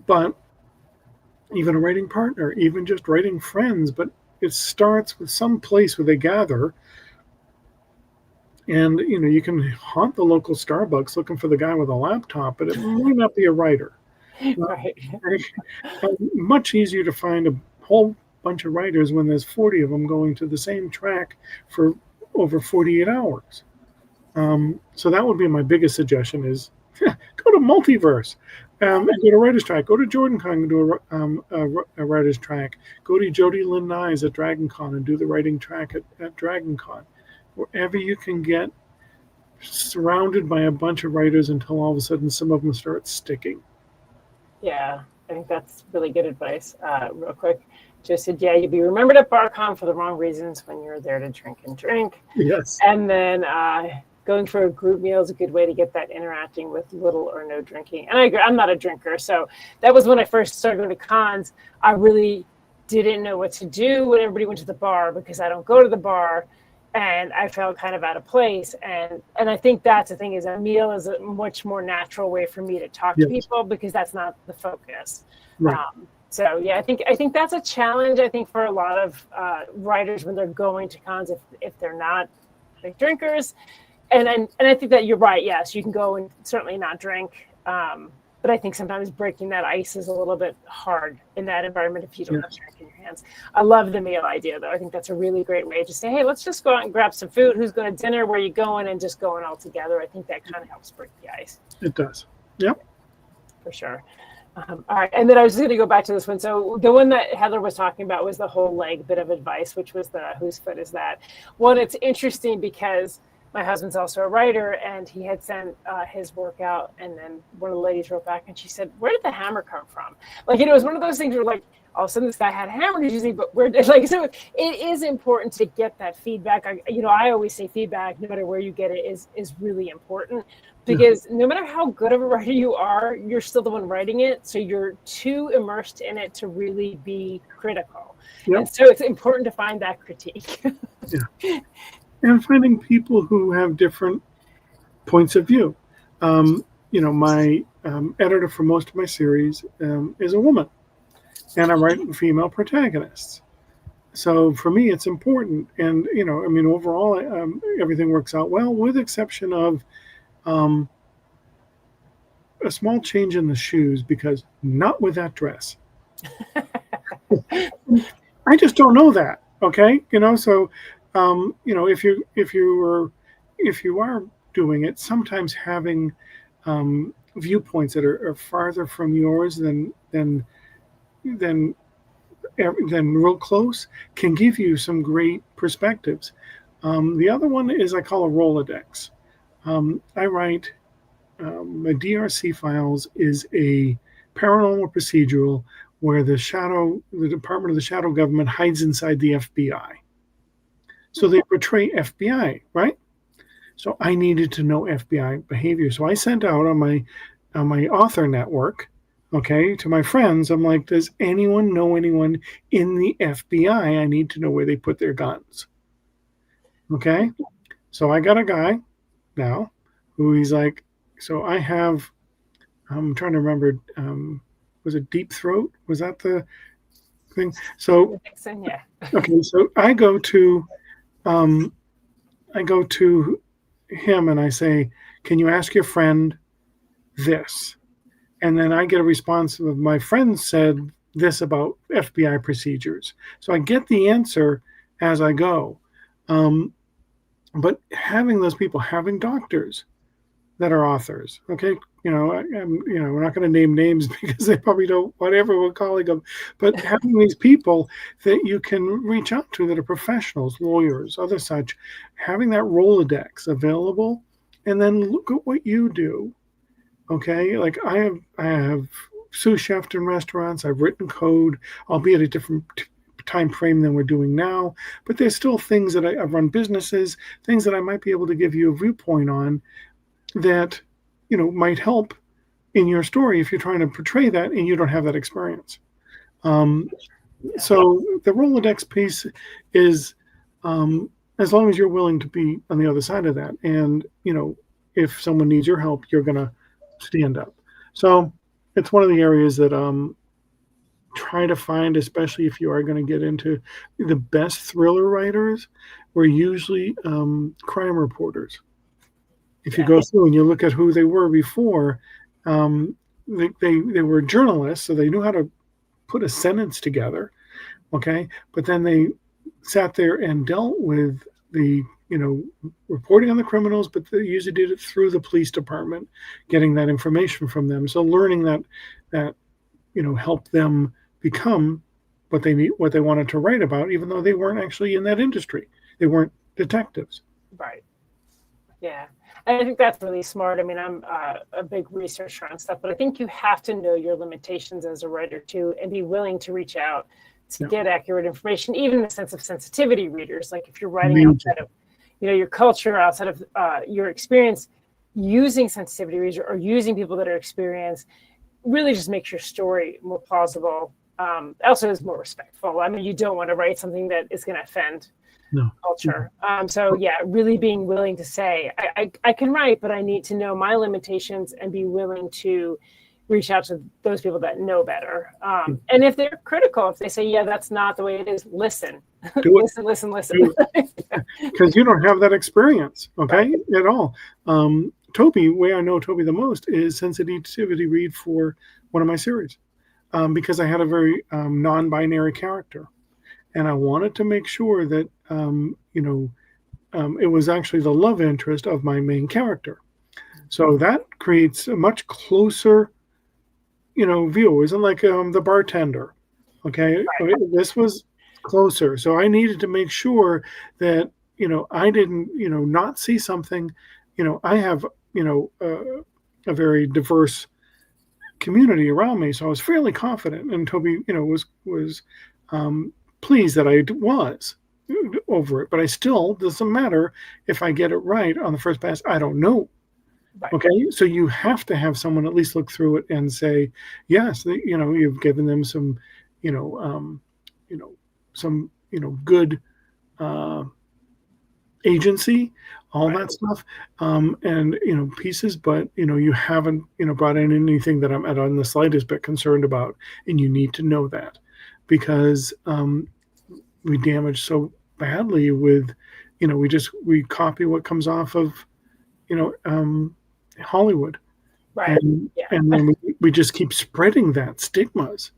B: But even a writing partner, even just writing friends, but it starts with some place where they gather. And, you know, you can haunt the local Starbucks looking for the guy with a laptop, but it may not be a writer.
A: Right.
B: Much easier to find a whole bunch of writers when there's 40 of them going to the same track for over 48 hours. So that would be my biggest suggestion is go to Multiverse, and go to Writer's Track. Go to JordanCon and do a Writer's Track. Go to Jody Lynn Nyes at DragonCon and do the writing track at DragonCon. Wherever you can get surrounded by a bunch of writers until all of a sudden some of them start sticking.
A: Yeah, I think that's really good advice. Real quick, just said, yeah, you'd be remembered at BarCon for the wrong reasons when you're there to drink and drink.
B: Yes.
A: And then going for a group meal is a good way to get that interacting with little or no drinking. And I agree, I'm not a drinker. So that was when I first started going to cons. I really didn't know what to do when everybody went to the bar, because I don't go to the bar. And I felt kind of out of place. And I think that's the thing, is a meal is a much more natural way for me to talk to people, because that's not the focus.
B: Right.
A: So yeah, I think that's a challenge, I think, for a lot of writers when they're going to cons, if they're not big drinkers. And I think that you're right. Yes, you can go and certainly not drink. But I think sometimes breaking that ice is a little bit hard in that environment if you don't have strength in your hands. I love the meal idea, though. I think that's a really great way to say, hey, let's just go out and grab some food. Who's going to dinner? Where are you going? And just going all together. I think that kind of helps break the ice.
B: It does. Yep.
A: For sure. All right. And then I was going to go back to this one. So the one that Heather was talking about was the whole leg bit of advice, which was the whose foot is that? One, it's interesting because my husband's also a writer, and he had sent his work out, and then one of the ladies wrote back, and she said, "Where did the hammer come from?" Like, it was one of those things where, like, all of a sudden this guy had a hammer, did you see? But where did, like, so it is important to get that feedback. I always say feedback, no matter where you get it, is really important, because no matter how good of a writer you are, you're still the one writing it, so you're too immersed in it to really be critical. Yep. And so it's important to find that critique.
B: Yeah. And finding people who have different points of view. My editor for most of my series is a woman, and I write female protagonists. So for me, it's important. And, overall, everything works out well, with the exception of a small change in the shoes, because not with that dress. I just don't know that. Okay. So, if you are doing it, sometimes having viewpoints that are farther from yours than real close can give you some great perspectives. The other one is I call a Rolodex. I write the DRC Files is a paranormal procedural where the Department of the Shadow Government hides inside the FBI. So they portray FBI, right? So I needed to know FBI behavior. So I sent out on my author network, okay, to my friends. I'm like, does anyone know anyone in the FBI? I need to know where they put their guns. Okay. So I got a guy now who he's like, so I'm trying to remember, was it Deep Throat? Was that the thing? So,
A: yeah.
B: Okay. So I go to him and I say, can you ask your friend this? And then I get a response of, my friend said this about FBI procedures. So I get the answer as I go. But having those people, having doctors that are authors, okay, we're not going to name names because they probably don't want everyone calling them, but having these people that you can reach out to that are professionals, lawyers, other such, having that Rolodex available, and then look at what you do. Okay, like I have sous chefed in restaurants. I've written code, albeit a different time frame than we're doing now. But there's still things that I've run businesses, things that I might be able to give you a viewpoint on that might help in your story if you're trying to portray that and you don't have that experience. So the Rolodex piece is as long as you're willing to be on the other side of that, and if someone needs your help, you're going to stand up. So it's one of the areas that try to find, especially if you are going to get into the best thriller writers, were usually crime reporters. If you go through and you look at who they were before, they were journalists, so they knew how to put a sentence together, okay? But then they sat there and dealt with the reporting on the criminals, but they usually did it through the police department, getting that information from them. So learning that helped them become what they wanted to write about, even though they weren't actually in that industry. They weren't detectives.
A: Right. Yeah. I think that's really smart. I mean, I'm a big researcher on stuff, but I think you have to know your limitations as a writer too, and be willing to reach out to get accurate information, even in the sense of sensitivity readers. Like if you're writing outside of, your culture, outside of your experience, using sensitivity readers or using people that are experienced really just makes your story more plausible. Also is more respectful. I mean, you don't want to write something that is going to offend culture. So really being willing to say, I can write, but I need to know my limitations and be willing to reach out to those people that know better. And if they're critical, if they say, that's not the way it is, listen. listen.
B: Because you don't have that experience, okay, at all. Toby, where I know Toby the most is sensitivity read for one of my series, because I had a very non-binary character, and I wanted to make sure that it was actually the love interest of my main character. So that creates a much closer, view. It isn't like the bartender. Okay, this was closer. So I needed to make sure that I didn't not see something. I have a very diverse community around me, so I was fairly confident. And Toby, was pleased that I was over it. But I still doesn't matter if I get it right on the first pass. I don't know.
A: Right.
B: Okay, so you have to have someone at least look through it and say, yes, you've given them some, some, good agency, all that stuff, and pieces, but you haven't brought in anything that I'm on the slightest bit concerned about, and you need to know that, because we damage so badly with, we copy what comes off of, Hollywood,
A: Right.
B: and then we just keep spreading that stigmas,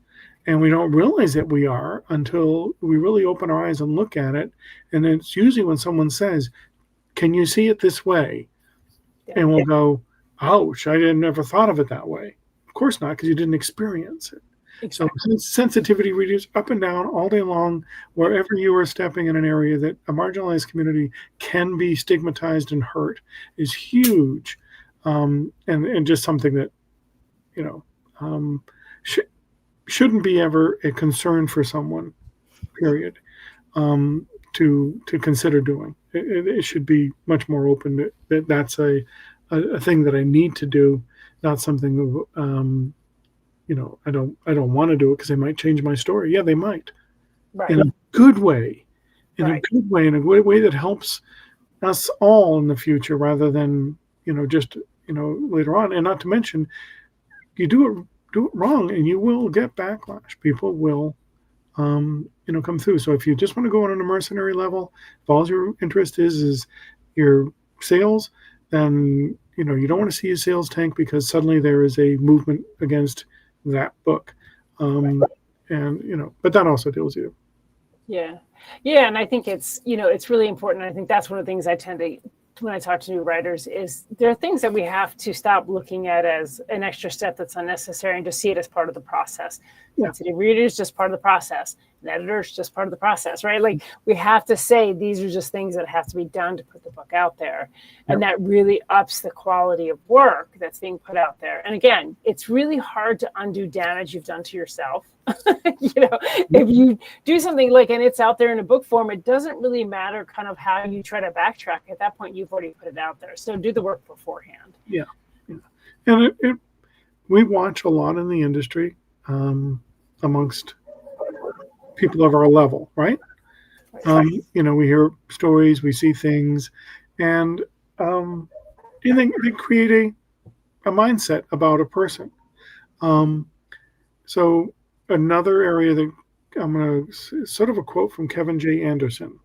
B: and we don't realize that we are until we really open our eyes and look at it. And it's usually when someone says, "Can you see it this way?" And we'll go, "Ouch, I never thought of it that way." Of course not, because you didn't experience it. Exactly. So sensitivity readers up and down all day long, wherever you are stepping in an area that a marginalized community can be stigmatized and hurt, is huge. And just something that shouldn't be ever a concern for someone, period, to consider doing. It should be much more open that that's a thing that I need to do, not something I don't want to do it because they might change my story. Yeah, they might,
A: right.
B: In a good way, in a good way that helps us all in the future, rather than just later on. And not to mention, you do it wrong and you will get backlash. People will come through. So if you just want to go on a mercenary level, if all your interest is your sales, then you don't want to see your sales tank because suddenly there is a movement against that book. And but that also deals with you.
A: Yeah, and I think it's it's really important. I think that's one of the things I tend to, when I talk to new writers, is there are things that we have to stop looking at as an extra step that's unnecessary and just see it as part of the process. Sensitive readers, just part of the process. And editors, just part of the process, right? Like, we have to say these are just things that have to be done to put the book out there. And that really ups the quality of work that's being put out there. And again, it's really hard to undo damage you've done to yourself. If you do something and it's out there in a book form, it doesn't really matter kind of how you try to backtrack. At that point, you've already put it out there. So do the work beforehand.
B: Yeah. And we watch a lot in the industry amongst people of our level, right? We hear stories, we see things, and they create a mindset about a person. So another area that I'm going to sort of a quote from Kevin J. Anderson,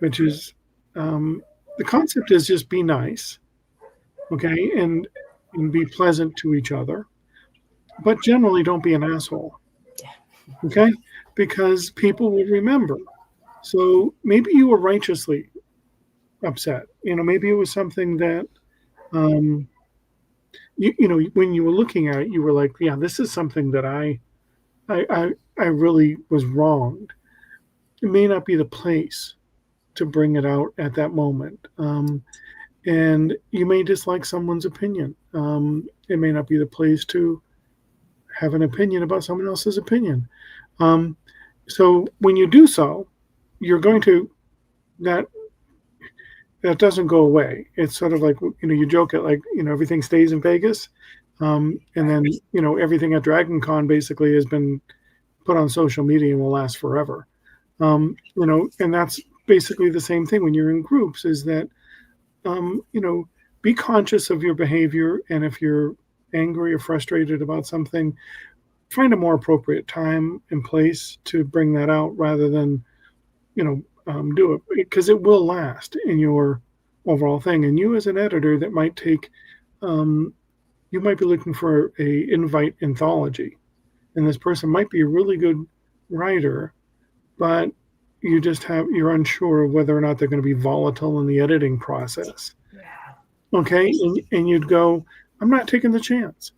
B: which is the concept is just be nice, okay, and be pleasant to each other, but generally don't be an asshole, okay, because people will remember. So maybe you were righteously upset, maybe it was something that when you were looking at it, you were like, yeah, this is something that I really was wronged. It may not be the place to bring it out at that moment. And you may dislike someone's opinion. It may not be the place to have an opinion about someone else's opinion. So when you do so, you're going to, that doesn't go away. It's sort of like, you joke at everything stays in Vegas. And then, everything at Dragon Con basically has been put on social media and will last forever. And that's basically the same thing when you're in groups, is that, be conscious of your behavior. And if you're angry or frustrated about something, find a more appropriate time and place to bring that out rather than, do it, because it will last in your overall thing. And you as an editor, that might take, you might be looking for a invite anthology, and this person might be a really good writer, but you're unsure of whether or not they're going to be volatile in the editing process.
A: Yeah.
B: Okay, and you'd go, I'm not taking the chance.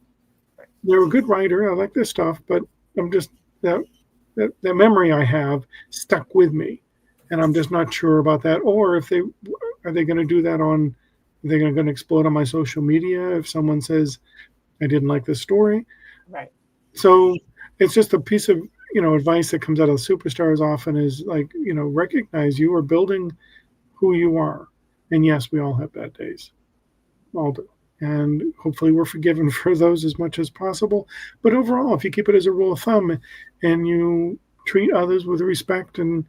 B: They're a good writer. I like their stuff, but I'm just that memory I have stuck with me, and I'm just not sure about that. Or if they going to do that on, are they going to explode on my social media if someone says I didn't like this story?
A: Right.
B: So it's just a piece of advice that comes out of superstars often is like, recognize you are building who you are, and yes, we all have bad days, all do. And hopefully we're forgiven for those as much as possible. But overall, if you keep it as a rule of thumb and you treat others with respect, and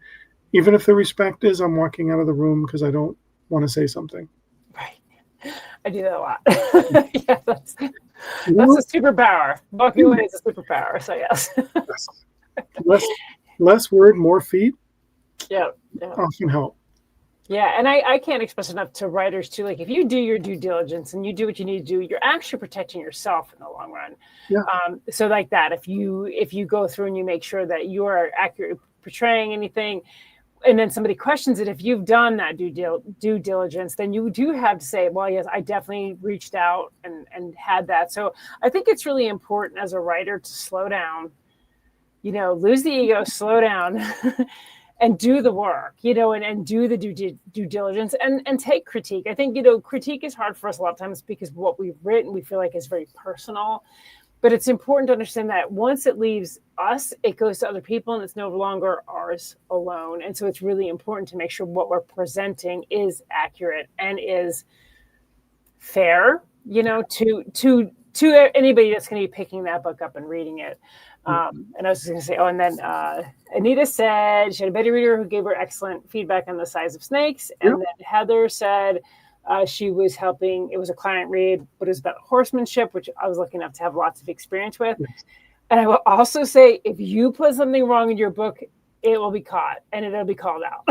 B: even if the respect is I'm walking out of the room because I don't want to say something.
A: Right. I do that a lot. Yeah, that's a superpower. Walking away is a superpower. So yes.
B: less word, more feet.
A: Yeah.
B: Often help.
A: Yeah, and I can't express enough to writers too. Like if you do your due diligence and you do what you need to do, you're actually protecting yourself in the long run.
B: Yeah.
A: So like that, if you go through and you make sure that you are accurate portraying anything, and then somebody questions it, if you've done that due diligence, then you do have to say, well, yes, I definitely reached out and had that. So I think it's really important as a writer to slow down, lose the ego, slow down. And do the work, and do the due diligence and take critique. I think, critique is hard for us a lot of times because what we've written, we feel like is very personal, but it's important to understand that once it leaves us, it goes to other people and it's no longer ours alone. And so it's really important to make sure what we're presenting is accurate and is fair, to anybody that's going to be picking that book up and reading it. And I was just going to say, and then Anita said she had a beta reader who gave her excellent feedback on The Size of Snakes. And then Heather said she was helping, it was a client read, but it was about horsemanship, which I was lucky enough to have lots of experience with. Yes. And I will also say, if you put something wrong in your book, it will be caught and it'll be called out.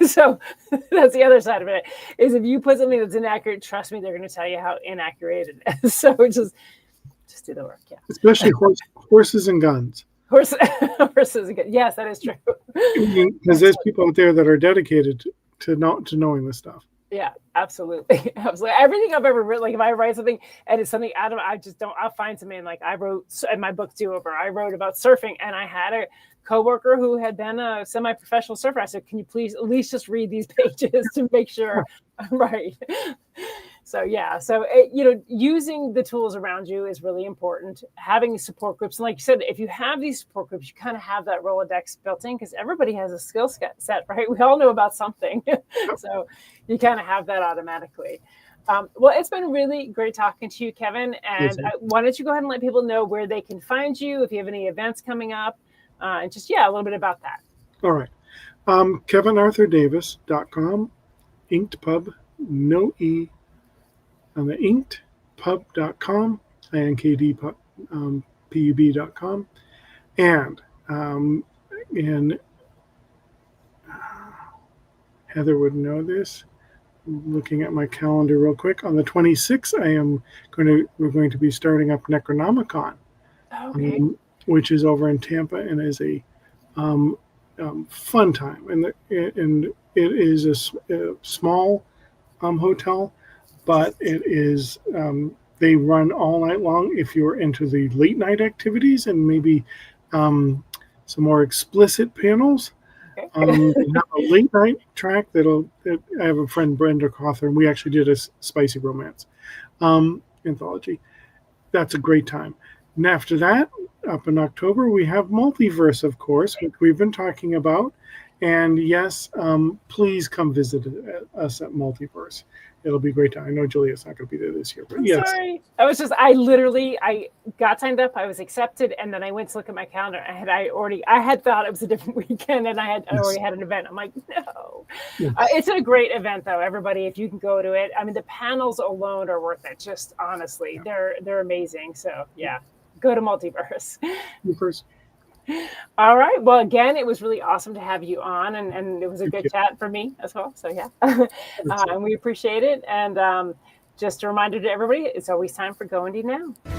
A: So that's the other side of it, is if you put something that's inaccurate, trust me, they're going to tell you how inaccurate it is. So just do the work. Yeah.
B: Especially horses and guns.
A: Horses and guns. Yes, that is true.
B: Because there's people out there that are dedicated to knowing this stuff.
A: Yeah, absolutely. Absolutely. Everything I've ever written, like if I write something and it's something out of, I'll find something. Like I wrote in my book Do Over, I wrote about surfing, and I had a coworker who had been a semi-professional surfer. I said, can you please at least just read these pages to make sure I'm right? So yeah, so using the tools around you is really important. Having support groups, and like you said, if you have these support groups, you kind of have that Rolodex built in because everybody has a skill set, right? We all know about something, so you kind of have that automatically. Well, it's been really great talking to you, Kevin. And why don't you go ahead and let people know where they can find you, if you have any events coming up, and just a little bit about that.
B: All right, KevinArthurDavis.com, Inked Pub, no E. On the inkedpub.com, INKDPUB.com, and Heather would know this. Looking at my calendar real quick, on the 26th, we're going to be starting up Necronomicon, which is over in Tampa and is a fun time, and it is a small hotel. But it is, they run all night long if you're into the late night activities and maybe some more explicit panels. Okay. They have a late night track I have a friend, Brenda Cawthorn, we actually did a spicy romance anthology. That's a great time. And after that, up in October, we have Multiverse, of course, which we've been talking about. And yes, please come visit us at Multiverse. It'll be a great time. I know Juliet's not going to be there this year, but yes.
A: Sorry. I got signed up. I was accepted. And then I went to look at my calendar. I had thought it was a different weekend and I already had an event. I'm like, no. Yes. It's a great event though. Everybody, if you can go to it. I mean, the panels alone are worth it. Just honestly, they're amazing. So yeah, go to Multiverse. All right. Well, again, it was really awesome to have you on, and it was a
B: Thank
A: good
B: you.
A: chat for me as well. So, yeah,
B: That's it.
A: and we appreciate it. And just a reminder to everybody, it's always time for Go Indie Now.